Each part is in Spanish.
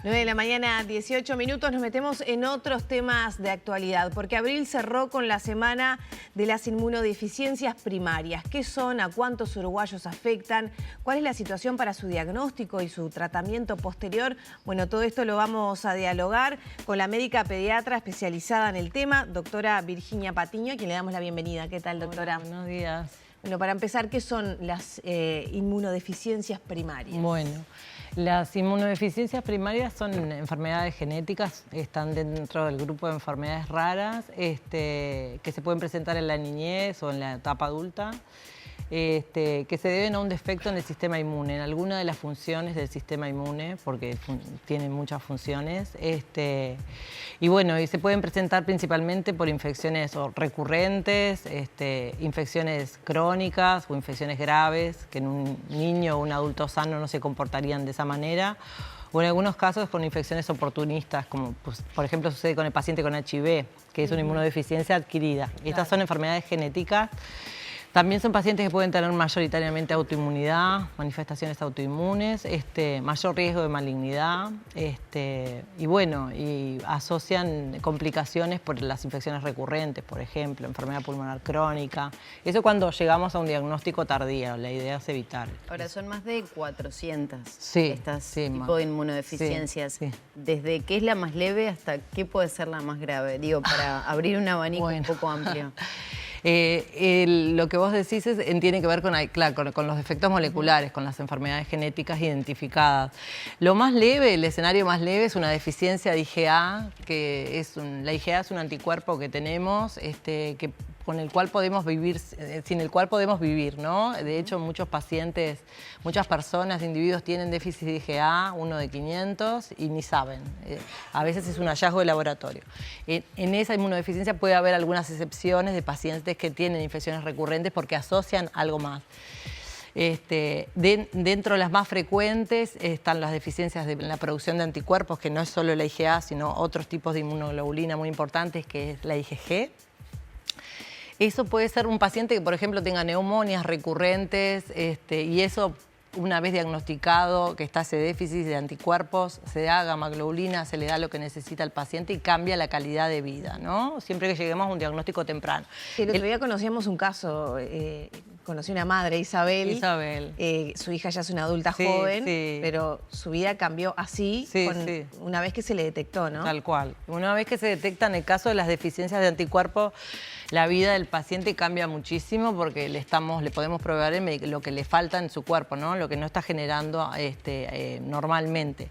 9 de la mañana, 18 minutos, nos metemos en otros temas de actualidad, porque abril cerró con la semana de las inmunodeficiencias primarias. ¿Qué son? ¿A cuántos uruguayos afectan? ¿Cuál es la situación para su diagnóstico y su tratamiento posterior? Bueno, todo esto lo vamos a dialogar con la médica pediatra especializada en el tema, doctora Virginia Patiño, a quien le damos la bienvenida. ¿Qué tal, doctora? Hola, buenos días. Bueno, para empezar, ¿qué son las inmunodeficiencias primarias? Bueno, las inmunodeficiencias primarias son enfermedades genéticas, están dentro del grupo de enfermedades raras que se pueden presentar en la niñez o en la etapa adulta, que se deben a un defecto en el sistema inmune, en alguna de las funciones del sistema inmune, porque tienen muchas funciones. Y bueno, y se pueden presentar principalmente por infecciones recurrentes, infecciones crónicas o infecciones graves, que en un niño o un adulto sano no se comportarían de esa manera. O en algunos casos con infecciones oportunistas, como pues, por ejemplo sucede con el paciente con HIV, que es una inmunodeficiencia adquirida. Estas son enfermedades genéticas. También son pacientes que pueden tener mayoritariamente autoinmunidad, manifestaciones autoinmunes, mayor riesgo de malignidad, y bueno, y asocian complicaciones por las infecciones recurrentes, por ejemplo, enfermedad pulmonar crónica. Eso cuando llegamos a un diagnóstico tardío, la idea es evitar. Ahora, son más de 400 sí, estas tipos de inmunodeficiencias. Sí. ¿Desde qué es la más leve hasta qué puede ser la más grave? Digo, para abrir un abanico un poco amplio. Lo que vos decís tiene que ver con los defectos moleculares, con las enfermedades genéticas identificadas. Lo más leve, el escenario más leve es una deficiencia de IgA, la IgA es un anticuerpo que tenemos, con el cual podemos vivir, sin el cual podemos vivir, ¿no? De hecho, muchos pacientes, muchas personas, individuos tienen déficit de IgA, 1 de 500, y ni saben. A veces es un hallazgo de laboratorio. En esa inmunodeficiencia puede haber algunas excepciones de pacientes que tienen infecciones recurrentes porque asocian algo más. Dentro de las más frecuentes están las deficiencias en la producción de anticuerpos, que no es solo la IgA, sino otros tipos de inmunoglobulina muy importantes, que es la IgG. Eso puede ser un paciente que, por ejemplo, tenga neumonias recurrentes y eso, una vez diagnosticado que está ese déficit de anticuerpos, se da gamma-globulina, se le da lo que necesita el paciente y cambia la calidad de vida, ¿no? Siempre que lleguemos a un diagnóstico temprano. Sí, el otro día conocíamos un caso, conocí una madre, Isabel. Su hija ya es una adulta joven, pero su vida cambió así una vez que se le detectó, ¿no? Tal cual. Una vez que se detecta, en el caso de las deficiencias de anticuerpos, la vida del paciente cambia muchísimo porque le podemos proveer lo que le falta en su cuerpo, ¿no? Lo que no está generando normalmente.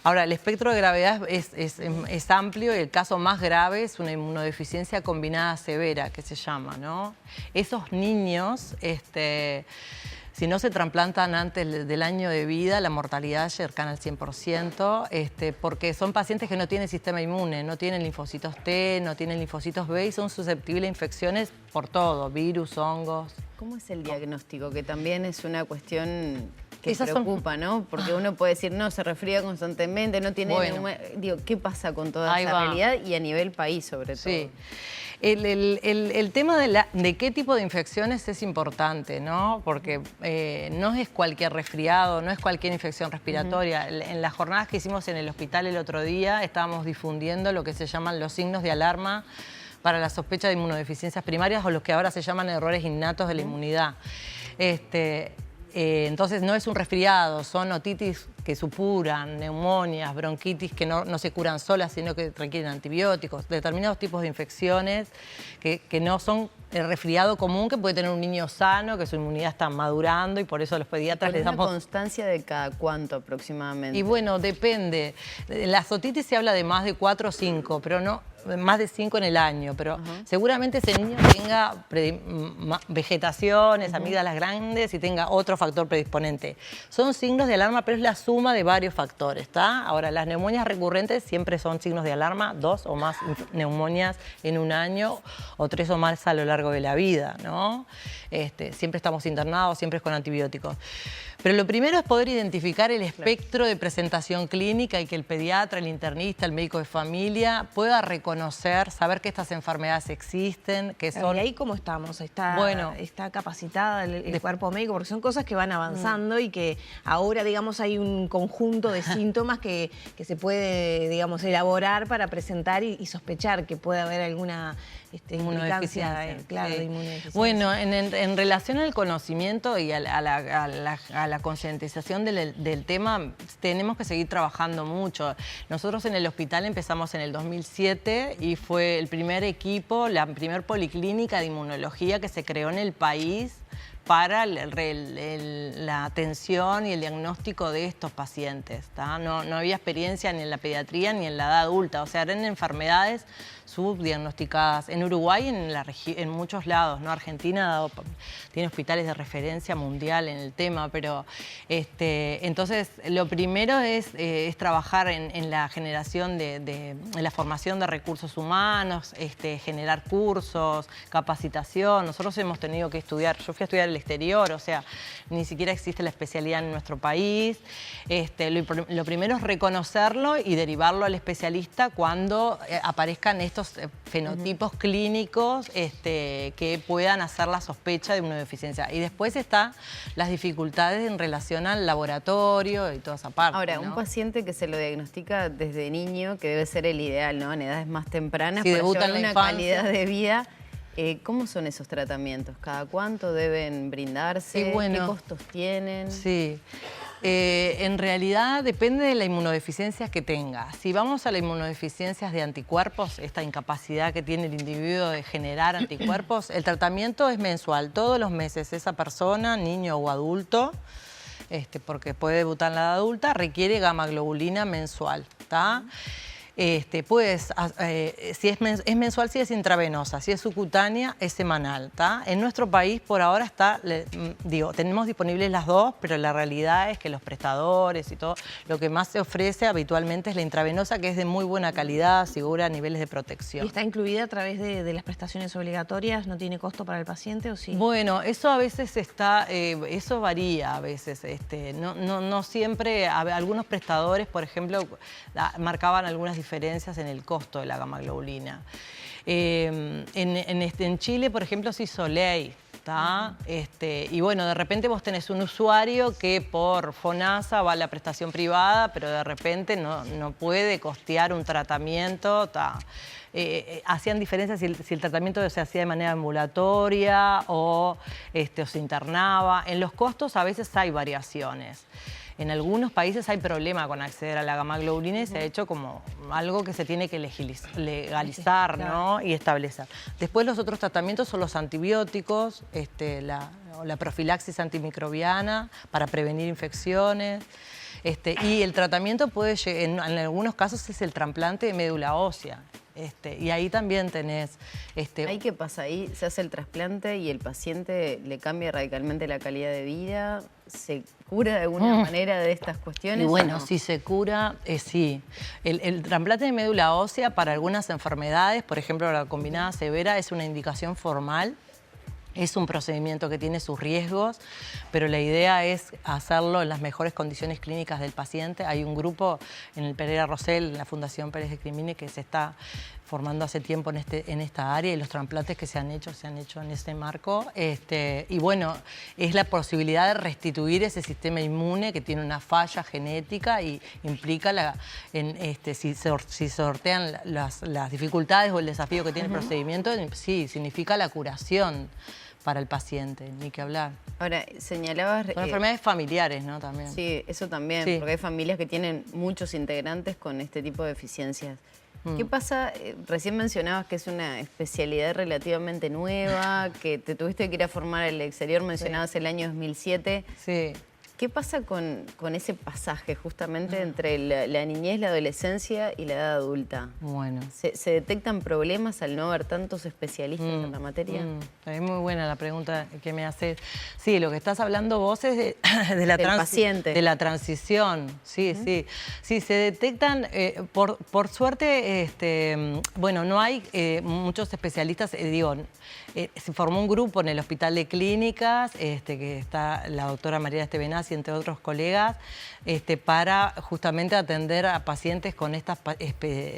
Ahora, el espectro de gravedad es amplio y el caso más grave es una inmunodeficiencia combinada severa, que se llama, ¿no? Esos niños, si no se trasplantan antes del año de vida, la mortalidad es cercana al 100%, porque son pacientes que no tienen sistema inmune, no tienen linfocitos T, no tienen linfocitos B y son susceptibles a infecciones por todo, virus, hongos. ¿Cómo es el diagnóstico? Que también es una cuestión que preocupa, ¿no? Porque uno puede decir, no, se resfría constantemente, no tiene... Digo, ¿qué pasa con toda esa realidad y a nivel país sobre todo? Sí. El tema de qué tipo de infecciones es importante, ¿no? Porque no es cualquier resfriado, no es cualquier infección respiratoria. En las jornadas que hicimos en el hospital el otro día estábamos difundiendo lo que se llaman los signos de alarma para la sospecha de inmunodeficiencias primarias o los que ahora se llaman errores innatos de la inmunidad. Entonces no es un resfriado, son otitis que supuran, neumonias, bronquitis que no se curan solas, sino que requieren antibióticos, determinados tipos de infecciones que no son el resfriado común que puede tener un niño sano, que su inmunidad está madurando y por eso los pediatras les damos... ¿Una constancia de cada cuánto aproximadamente? Y bueno, depende. Las otitis se habla de más de 4 o 5, pero no más de 5 en el año, pero seguramente ese niño tenga vegetaciones, amígdalas grandes y tenga otro factor predisponente. Son signos de alarma, pero es la suma de varios factores, ¿está? Ahora, las neumonias recurrentes siempre son signos de alarma, 2 o más neumonias en un año o 3 o más a lo largo de la vida, ¿no? Siempre estamos internados, siempre es con antibióticos. Pero lo primero es poder identificar el espectro de presentación clínica y que el pediatra, el internista, el médico de familia pueda reconocer, saber que estas enfermedades existen, que son... ¿Y ahí cómo estamos? ¿Está capacitada el cuerpo médico? Porque son cosas que van avanzando y que ahora, digamos, hay un conjunto de síntomas que se puede, digamos, elaborar para presentar y sospechar que puede haber alguna implicancia, claro, de inmunodeficiencia. Bueno, en relación al conocimiento y a la concientización del tema, tenemos que seguir trabajando mucho. Nosotros en el hospital empezamos en el 2007 y fue el primer equipo, la primer policlínica de inmunología que se creó en el país para la atención y el diagnóstico de estos pacientes. No había experiencia ni en la pediatría ni en la edad adulta, o sea, eran enfermedades subdiagnosticadas. En Uruguay, en muchos lados, ¿no? Argentina tiene hospitales de referencia mundial en el tema, pero entonces lo primero es trabajar en la generación en la formación de recursos humanos, generar cursos, capacitación. Nosotros hemos tenido que estudiar, yo fui a estudiar el exterior, o sea, ni siquiera existe la especialidad en nuestro país. Lo primero es reconocerlo y derivarlo al especialista cuando aparezcan estos fenotipos clínicos que puedan hacer la sospecha de inmunodeficiencia. Y después están las dificultades en relación al laboratorio y toda esa parte. Ahora, ¿no? Un paciente que se lo diagnostica desde niño, que debe ser el ideal, ¿no? En edades más tempranas, si para llevar una infancia, calidad de vida. ¿Cómo son esos tratamientos? ¿Cada cuánto deben brindarse? Sí, bueno, ¿qué costos tienen? Sí. En realidad depende de la inmunodeficiencia que tenga. Si vamos a las inmunodeficiencias de anticuerpos, esta incapacidad que tiene el individuo de generar anticuerpos, el tratamiento es mensual. Todos los meses esa persona, niño o adulto, porque puede debutar en la edad adulta, requiere gamma-globulina mensual, ¿está? Si es mensual, si es intravenosa, si es subcutánea, es semanal, ¿está? En nuestro país por ahora tenemos disponibles las dos, pero la realidad es que los prestadores y todo, lo que más se ofrece habitualmente es la intravenosa, que es de muy buena calidad, asegura niveles de protección. ¿Y está incluida a través de las prestaciones obligatorias? ¿No tiene costo para el paciente o sí? Bueno, eso a veces eso varía a veces. No siempre, algunos prestadores, por ejemplo, marcaban algunas diferencias en el costo de la gamma-globulina. En Chile, por ejemplo, se hizo ley, ¿tá? Y bueno, de repente vos tenés un usuario que por FONASA va a la prestación privada, pero de repente no puede costear un tratamiento, ¿tá? Hacían diferencias si el tratamiento se hacía de manera ambulatoria o se internaba. En los costos a veces hay variaciones. En algunos países hay problema con acceder a la gamma-globulina y se ha hecho como algo que se tiene que legalizar, ¿no? Y establecer. Después los otros tratamientos son los antibióticos, la profilaxis antimicrobiana para prevenir infecciones. Y el tratamiento puede, en algunos casos, es el trasplante de médula ósea. Y ahí también tenés... ¿Ahí qué pasa? Ahí se hace el trasplante y el paciente le cambia radicalmente la calidad de vida. ¿Se cura de alguna manera de estas cuestiones? Y bueno, ¿no? si se cura, sí. El trasplante de médula ósea para algunas enfermedades, por ejemplo la combinada severa, es una indicación formal. Es un procedimiento que tiene sus riesgos, pero la idea es hacerlo en las mejores condiciones clínicas del paciente. Hay un grupo en el Pereira Rosell, en la Fundación Pérez de Crimini, que se está formando hace tiempo en esta área y los trasplantes que se han hecho en ese marco. Y bueno, es la posibilidad de restituir ese sistema inmune que tiene una falla genética y implica, si sortean las dificultades o el desafío que tiene el procedimiento, sí, significa la curación para el paciente, ni que hablar. Ahora, señalabas... Son enfermedades familiares, ¿no? También. Sí, eso también, sí. Porque hay familias que tienen muchos integrantes con este tipo de deficiencias. ¿Qué pasa? Recién mencionabas que es una especialidad relativamente nueva, que te tuviste que ir a formar al exterior, mencionabas el año 2007. Sí. ¿Qué pasa con ese pasaje justamente entre la niñez, la adolescencia y la edad adulta? Bueno. ¿Se detectan problemas al no haber tantos especialistas en la materia? Es muy buena la pregunta que me haces. Sí, lo que estás hablando vos es de paciente. De la transición. Sí, sí. Sí, se detectan, por suerte, bueno, no hay muchos especialistas, se formó un grupo en el Hospital de Clínicas, que está la doctora María Estebenaz y entre otros colegas, para justamente atender a pacientes con estas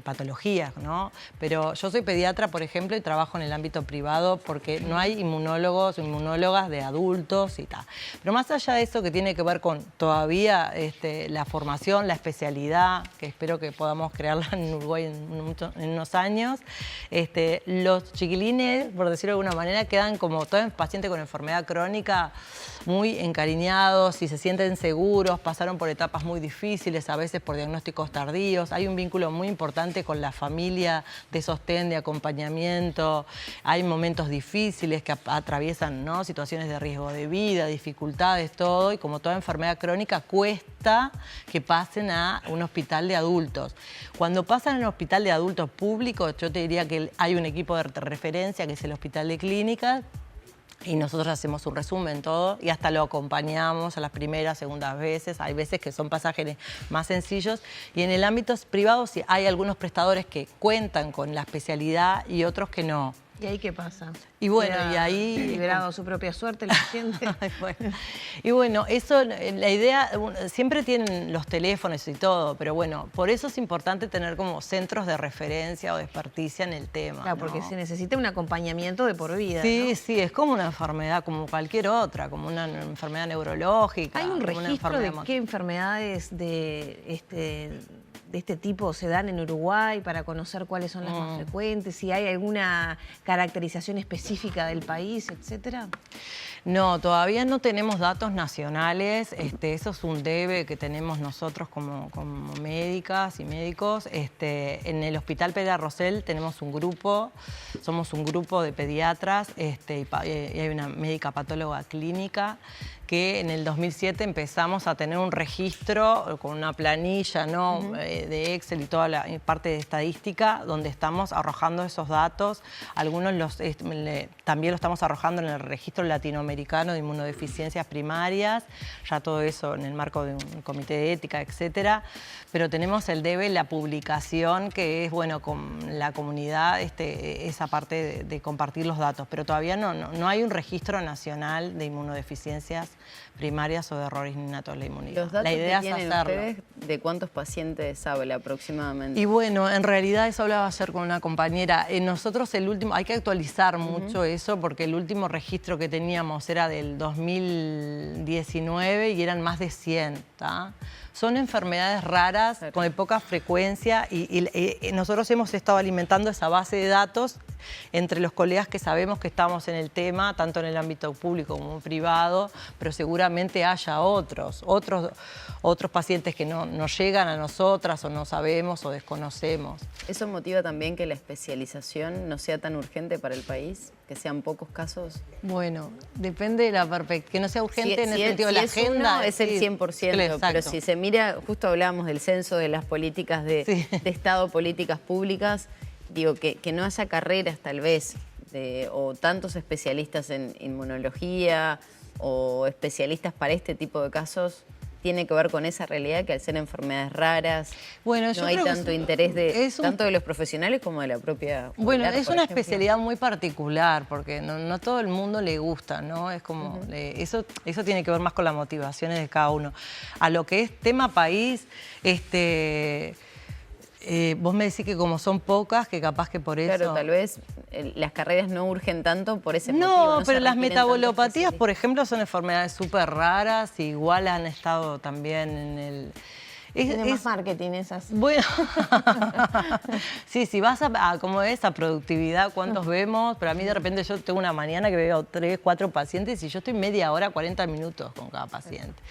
patologías, ¿no? Pero yo soy pediatra, por ejemplo, y trabajo en el ámbito privado porque no hay inmunólogos o inmunólogas de adultos y tal. Pero más allá de eso, que tiene que ver con todavía la formación, la especialidad, que espero que podamos crearla en Uruguay en unos años, los chiquilines, por decirlo de alguna manera, quedan como todo paciente con enfermedad crónica muy encariñados y se sienten seguros, pasaron por etapas muy difíciles, a veces por diagnósticos tardíos. Hay un vínculo muy importante con la familia de sostén, de acompañamiento. Hay momentos difíciles que atraviesan, ¿no?, situaciones de riesgo de vida, dificultades, todo. Y como toda enfermedad crónica, cuesta que pasen a un hospital de adultos. Cuando pasan a un hospital de adultos públicos, yo te diría que hay un equipo de referencia, que es el Hospital de Clínicas, y nosotros hacemos un resumen, todo, y hasta lo acompañamos a las primeras, segundas veces. Hay veces que son pasajes más sencillos. Y en el ámbito privado sí hay algunos prestadores que cuentan con la especialidad y otros que no. ¿Y ahí qué pasa? Y bueno, y ahí... ¿Liberado a su propia suerte el paciente? Y bueno, eso, la idea, siempre tienen los teléfonos y todo, pero bueno, por eso es importante tener como centros de referencia o de experticia en el tema. Claro, porque se necesita un acompañamiento de por vida, Sí, ¿no? sí, es como una enfermedad, como cualquier otra, como una enfermedad neurológica. ¿Hay un registro de qué enfermedades de este tipo se dan en Uruguay para conocer cuáles son las más frecuentes? Si hay alguna caracterización específica del país, etcétera. No, todavía no tenemos datos nacionales. Eso es un debe que tenemos nosotros como médicas y médicos. En el Hospital Pereira Rosell tenemos un grupo, somos un grupo de pediatras y hay una médica patóloga clínica que en el 2007 empezamos a tener un registro con una planilla, ¿no?, de Excel y toda la parte de estadística, donde estamos arrojando esos datos. Algunos también lo estamos arrojando en el registro latinoamericano de inmunodeficiencias primarias, ya todo eso en el marco de un comité de ética, etcétera. Pero tenemos el debe, la publicación, que es, bueno, con la comunidad, esa parte de compartir los datos. Pero todavía no hay un registro nacional de inmunodeficiencias primarias o de errores innatos de la inmunidad. ¿Los datos la idea que tienen ustedes de cuántos pacientes habla aproximadamente? Y bueno, en realidad eso hablaba ayer con una compañera. Nosotros hay que actualizar mucho eso, porque el último registro que teníamos era del 2019 y eran más de 100, ¿tá? Son enfermedades raras, con de poca frecuencia, y nosotros hemos estado alimentando esa base de datos entre los colegas que sabemos que estamos en el tema, tanto en el ámbito público como privado, pero seguramente haya otros pacientes que no llegan a nosotras o no sabemos o desconocemos. ¿Eso motiva también que la especialización no sea tan urgente para el país? ¿Que sean pocos casos? Bueno, depende de la perspectiva, que no sea urgente en el sentido de la agenda. Es el 100%, pero si se mira, justo hablábamos del censo, de las políticas de Estado, políticas públicas, digo, que no haya carreras tal vez, o tantos especialistas en inmunología o especialistas para este tipo de casos, tiene que ver con esa realidad que al ser enfermedades raras, bueno, no hay tanto interés tanto de los profesionales como de la propia... Bueno, es una especialidad muy particular, porque no todo el mundo le gusta, ¿no? Es como, eso tiene que ver más con las motivaciones de cada uno. A lo que es tema país, vos me decís que como son pocas, que capaz que por eso... Claro, tal vez las carreras no urgen tanto por ese motivo. No, pero las metabolopatías, por ejemplo, son enfermedades súper raras, igual han estado también en el... Tiene más marketing esas. Bueno, sí, si vas a como es, a productividad, ¿cuántos vemos? Pero a mí de repente yo tengo una mañana que veo 3, 4 pacientes y yo estoy media hora, 40 minutos con cada paciente.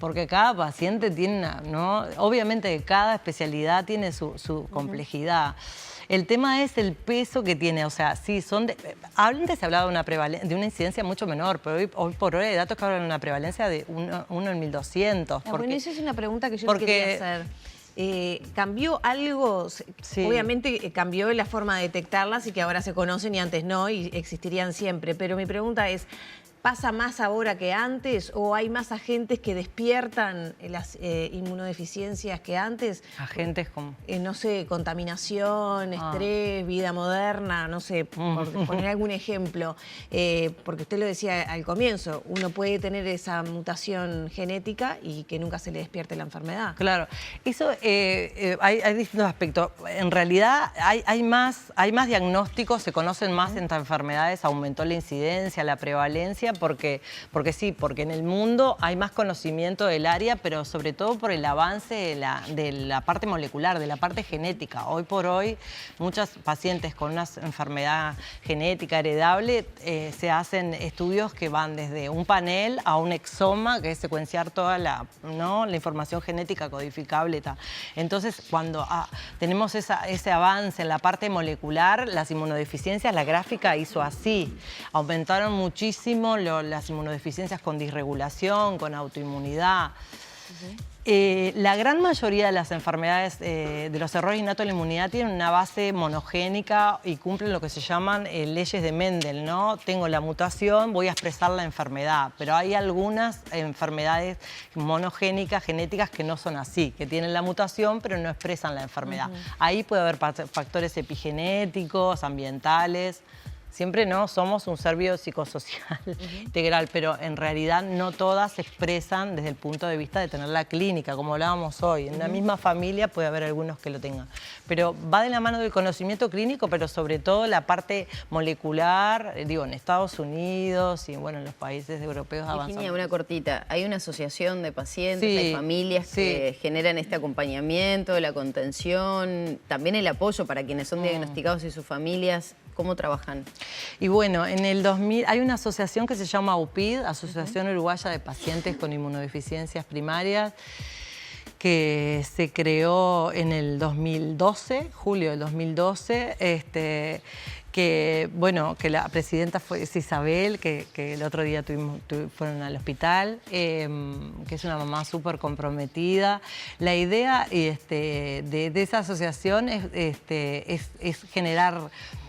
Porque cada paciente tiene ¿no? Obviamente cada especialidad tiene su complejidad. El tema es el peso que tiene, o sea, sí, antes se hablaba de una incidencia mucho menor, pero hoy por hoy hay datos que hablan de una prevalencia de 1 en 1200. Bueno, esa es una pregunta que yo te quería hacer. ¿Cambió algo? Sí. Obviamente cambió la forma de detectarlas y que ahora se conocen y antes no, y existirían siempre, pero mi pregunta es, ¿Pasa más ahora que antes o hay más agentes que despiertan las inmunodeficiencias que antes? ¿Agentes como? No sé, contaminación, estrés, vida moderna, no sé, por poner algún ejemplo. Porque usted lo decía al comienzo, uno puede tener esa mutación genética y que nunca se le despierte la enfermedad. Claro, eso hay distintos aspectos. En realidad hay más diagnósticos, se conocen más estas enfermedades, aumentó la incidencia, la prevalencia, porque en el mundo hay más conocimiento del área, pero sobre todo por el avance de la parte molecular, de la parte genética. Hoy por hoy, muchos pacientes con una enfermedad genética heredable se hacen estudios que van desde un panel a un exoma, que es secuenciar toda la información genética codificable. Entonces, cuando tenemos ese avance en la parte molecular, las inmunodeficiencias, la gráfica hizo así. Aumentaron muchísimo las inmunodeficiencias con disregulación, con autoinmunidad. La gran mayoría de las enfermedades de los errores innatos de la inmunidad tienen una base monogénica y cumplen lo que se llaman leyes de Mendel, ¿no? Tengo la mutación, voy a expresar la enfermedad, pero hay algunas enfermedades monogénicas, genéticas, que no son así, que tienen la mutación pero no expresan la enfermedad. Ahí puede haber factores epigenéticos, ambientales. Siempre no somos un ser biopsicosocial integral, pero en realidad no todas se expresan desde el punto de vista de tener la clínica, como hablábamos hoy. En la misma familia puede haber algunos que lo tengan. Pero va de la mano del conocimiento clínico, pero sobre todo la parte molecular, digo, en Estados Unidos y bueno, en los países europeos avanzados. Virginia, una cortita. Hay una asociación de pacientes, hay familias que generan este acompañamiento, la contención, también el apoyo para quienes son diagnosticados y sus familias. ¿Cómo trabajan? Y bueno, en el 2000 hay una asociación que se llama UPID, Asociación Uruguaya de Pacientes con Inmunodeficiencias Primarias, que se creó en el 2012, julio del 2012, que la presidenta es Isabel, que el otro día fueron al hospital, que es una mamá súper comprometida. La idea de esa asociación es generar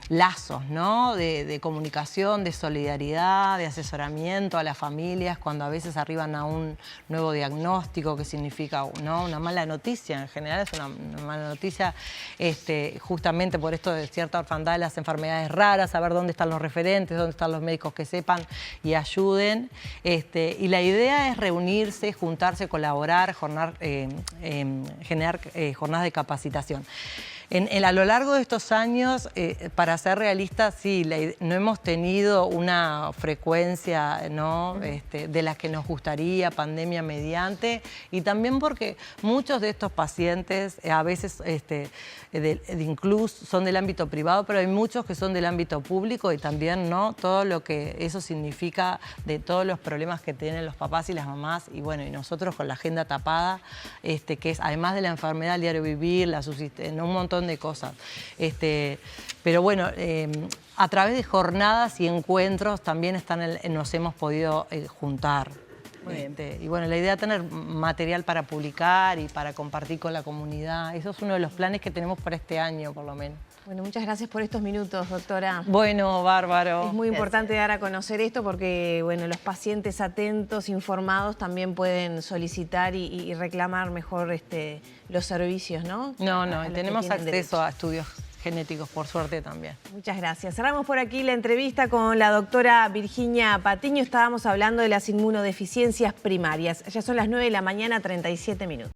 lazos, ¿no? De comunicación, de solidaridad, de asesoramiento a las familias cuando a veces arriban a un nuevo diagnóstico, que significa, ¿no?, una mala noticia. En general es una mala noticia, justamente por esto de cierta orfandad de las enfermedades raras, saber dónde están los referentes, dónde están los médicos que sepan y ayuden. Y la idea es reunirse, juntarse, colaborar, generar jornadas de capacitación. A lo largo de estos años, para ser realistas, sí, no hemos tenido una frecuencia, ¿no?, de las que nos gustaría, pandemia mediante, y también porque muchos de estos pacientes a veces incluso son del ámbito privado, pero hay muchos que son del ámbito público y también, ¿no?, todo lo que eso significa de todos los problemas que tienen los papás y las mamás, y bueno, y nosotros con la agenda tapada, que es además de la enfermedad, el diario vivir, un montón de cosas. Pero bueno, a través de jornadas y encuentros también nos hemos podido juntar. Y bueno, la idea es tener material para publicar y para compartir con la comunidad. Eso es uno de los planes que tenemos para este año, por lo menos. Bueno, muchas gracias por estos minutos, doctora. Bueno, bárbaro. Es muy importante dar a conocer esto porque, bueno, los pacientes atentos, informados, también pueden solicitar y reclamar mejor los servicios, ¿no? Tenemos acceso a estudios genéticos, por suerte también. Muchas gracias. Cerramos por aquí la entrevista con la doctora Virginia Patiño. Estábamos hablando de las inmunodeficiencias primarias. Ya son las 9 de la mañana, 37 minutos.